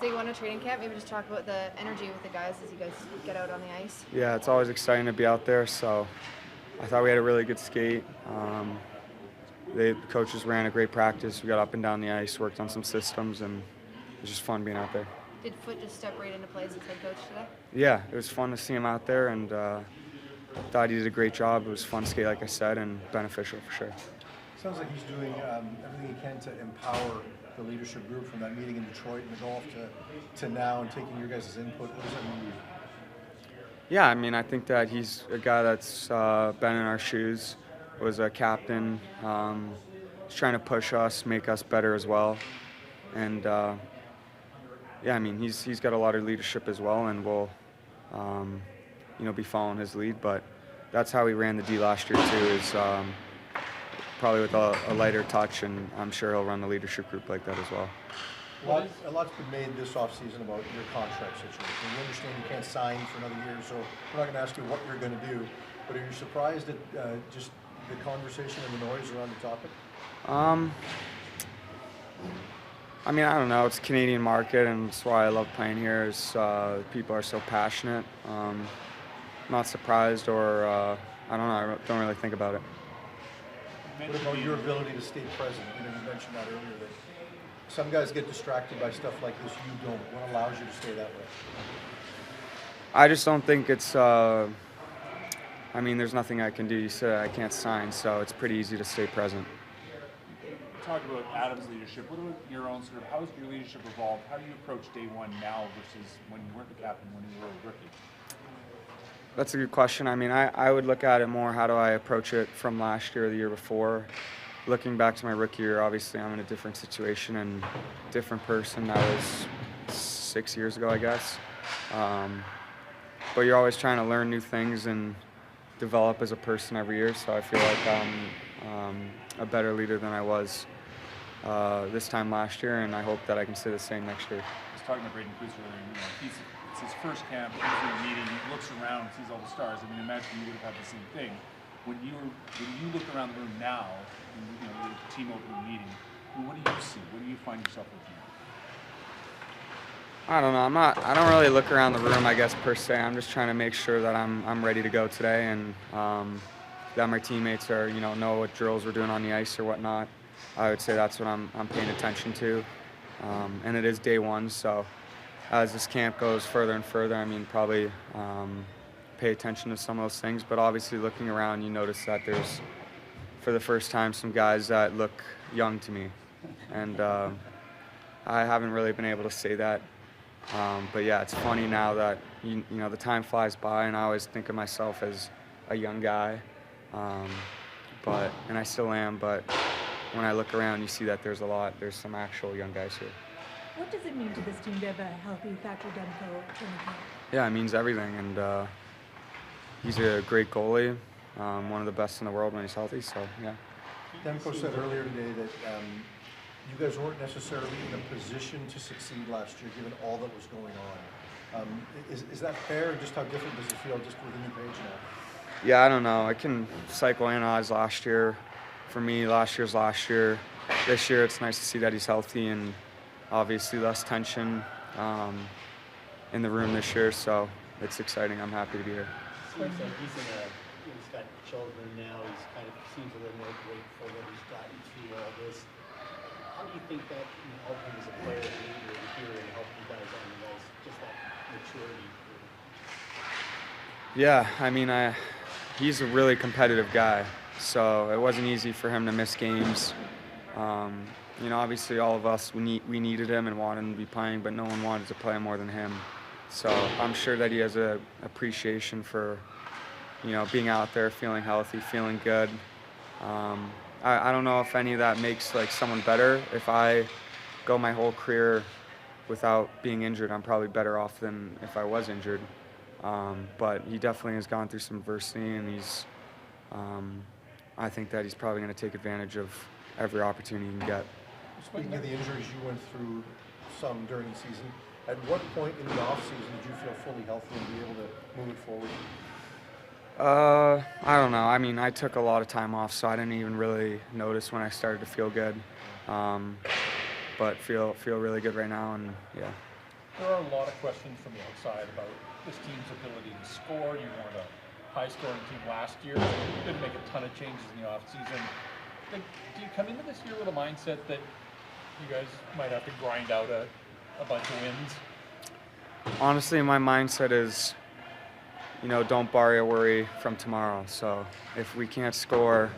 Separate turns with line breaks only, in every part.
day one of training camp. Maybe just talk about the energy with the guys as you guys get out on the ice.
Yeah, it's always exciting to be out there. So I thought we had a really good skate. The coaches ran a great practice. We got up and down the ice, worked on some systems, and it was just fun being out there.
Did Foot just step right into place as head coach today?
Yeah, it was fun to see him out there, and thought he did a great job. It was fun skate, like I said, and beneficial for sure.
Sounds like he's doing everything he can to empower the leadership group from that meeting in Detroit and the golf to now and taking your guys' input. What does that mean to you?
Yeah, I mean, I think that he's a guy that's been in our shoes, was a captain, he's trying to push us, make us better as well. And yeah, I mean, he's got a lot of leadership as well, and we'll be following his lead. But that's how he ran the D last year too, is probably with a lighter touch, and I'm sure he'll run the leadership group like that as well.
A lot's been made this offseason about your contract situation. We understand you can't sign for another year, so we're not going to ask you what you're going to do. But are you surprised at just the conversation and the noise around the topic?
I mean, I don't know. It's a Canadian market, and that's why I love playing here. Is people are so passionate. Not surprised, or I don't know. I don't really think about it.
What about your ability to stay present? You mentioned that earlier, that some guys get distracted by stuff like this. You don't. What allows you to stay that way?
I just don't think it's. I mean, there's nothing I can do. You said I can't sign, so it's pretty easy to stay present.
Talk about Adam's leadership. What about your own sort of? How has your leadership evolved? How do you approach day one now versus when you weren't the captain, when you were a rookie?
That's a good question. I mean, I would look at it more, how do I approach it from last year or the year before. Looking back to my rookie year, obviously I'm in a different situation and different person. That was 6 years ago, I guess. But you're always trying to learn new things and develop as a person every year. So I feel like I'm a better leader than I was this time last year, and I hope that I can say the same next year.
I was talking to Braden Cruiser earlier. It's his first camp. He's in a meeting. He looks around, sees all the stars. I mean, imagine you would have had the same thing. When you look around the room now, and, the team opening meeting, what do you see? What do you find yourself looking at?
I don't know. I don't really look around the room, I guess, per se. I'm just trying to make sure that I'm ready to go today, and that my teammates are know what drills we're doing on the ice or whatnot. I would say that's what I'm paying attention to, and it is day one, so as this camp goes further and further, I mean, probably pay attention to some of those things. But obviously, looking around, you notice that there's, for the first time, some guys that look young to me, and I haven't really been able to say that. But yeah, it's funny now that the time flies by, and I always think of myself as a young guy, and I still am. But when I look around, you see that there's some actual young guys here.
What does it mean to this team to have a healthy Factor Demco training camp?
Yeah, it means everything, and he's a great goalie, one of the best in the world when he's healthy. So yeah.
Demco said earlier today that you guys weren't necessarily in a position to succeed last year, given all that was going on. Is that fair? And just how different does it feel just with a new page now?
Yeah, I don't know. I can psychoanalyze last year. For me, last year's last year. This year, it's nice to see that he's healthy, and obviously less tension in the room this year. So it's exciting. I'm happy to be here.
He's got children now. He's kind of seems a little more grateful that he's gotten through all this. How do you think that helped him as a player and leader here and help you guys on the ice? Just that maturity.
Yeah, I mean, he's a really competitive guy, so it wasn't easy for him to miss games. Obviously all of us, we needed him and wanted him to be playing, but no one wanted to play more than him. So I'm sure that he has a appreciation for, being out there, feeling healthy, feeling good. I don't know if any of that makes someone better. If I go my whole career without being injured, I'm probably better off than if I was injured. But he definitely has gone through some adversity, and I think that he's probably going to take advantage of every opportunity he can get.
Speaking of the injuries you went through some during the season, at what point in the off-season did you feel fully healthy and be able to move it forward?
I don't know. I mean, I took a lot of time off, so I didn't even really notice when I started to feel good. But feel really good right now, and yeah.
There are a lot of questions from the outside about this team's ability to score. You weren't a high-scoring team last year. You didn't make a ton of changes in the offseason. Like, do you come into this year with a mindset that you guys might have to grind out a bunch of wins?
Honestly, my mindset is, don't borrow your worry from tomorrow. So if we can't score,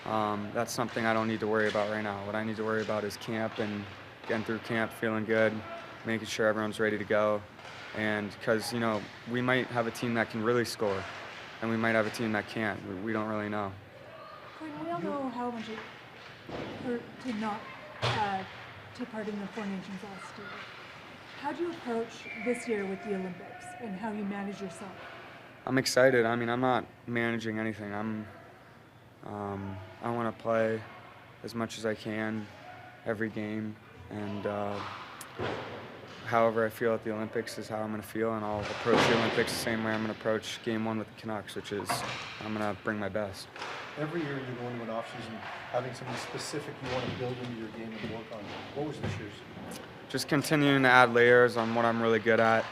that's something I don't need to worry about right now. What I need to worry about is camp and getting through camp, feeling good, making sure everyone's ready to go. And because, we might have a team that can really score, and we might have a team that can't. We don't really know.
Quinn, we all know how much it hurt to not take part in the Four Nations last year. How do you approach this year with the Olympics and how you manage yourself?
I'm excited. I mean, I'm not managing anything. I want to play as much as I can every game, and however I feel at the Olympics is how I'm going to feel, and I'll approach the Olympics the same way I'm going to approach Game 1 with the Canucks, which is I'm going to bring my best.
Every year you go into an offseason having something specific you want to build into your game and work on. What was this year's?
Just continuing to add layers on what I'm really good at.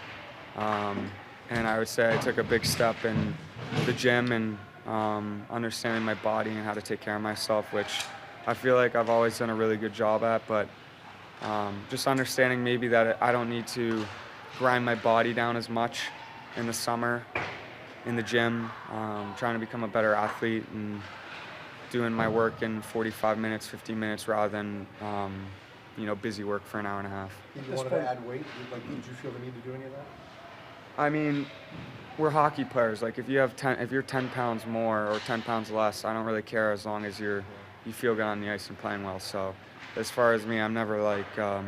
And I would say I took a big step in the gym and understanding my body and how to take care of myself, which I feel like I've always done a really good job at, but just understanding maybe that I don't need to grind my body down as much in the summer in the gym, trying to become a better athlete and doing my work in 45 minutes, 50 minutes rather than busy work for an hour and a half.
You wanted to add weight? Did you feel the need to do any of that?
I mean, we're hockey players. Like if you're 10 pounds more or 10 pounds less, I don't really care as long as you feel good on the ice and playing well. So as far as me, I'm never like, I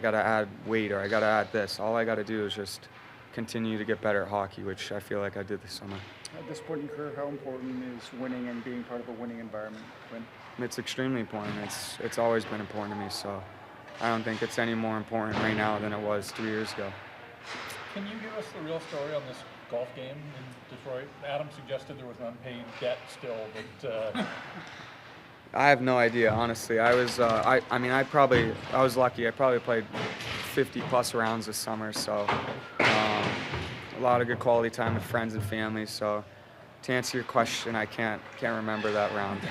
got to add weight or I got to add this. All I got to do is just continue to get better at hockey, which I feel like I did this summer.
At this point in your career, how important is winning and being part of a winning environment, Quinn?
It's extremely important. It's always been important to me, so I don't think it's any more important right now than it was 3 years ago.
Can you give us the real story on this golf game in Detroit? Adam suggested there was an unpaid debt still, but
I have no idea, honestly. I was lucky. I probably played 50 plus rounds this summer, so a lot of good quality time with friends and family. So to answer your question, I can't remember that round.